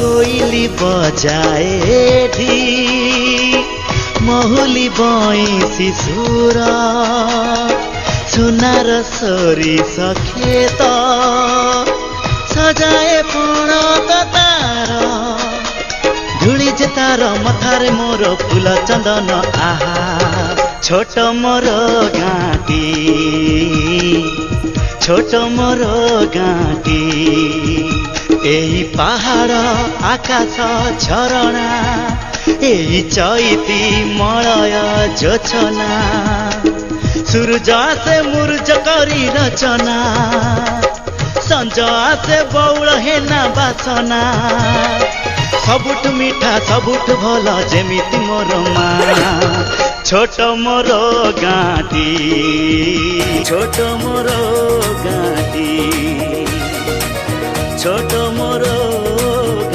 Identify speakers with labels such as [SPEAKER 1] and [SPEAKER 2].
[SPEAKER 1] कोइली बजाए ढी महुली बइसी सुर सुनार सोरिस खेत सजाए पण तार धूली जे तार मथारे मोर फूल चंदन आहा छोट मोर गाँटी छोट मोर गाँटी एही पहाड़ आकाश झरणा एही चैती मलय जोछना सूरज से मुर्ज करी रचना संज से बौल हेना बासना सबुठ मीठा सबुठ भल जेमिति मोर माँ छोट मोर गाँटी छोट मोर गाँटी छोट मोर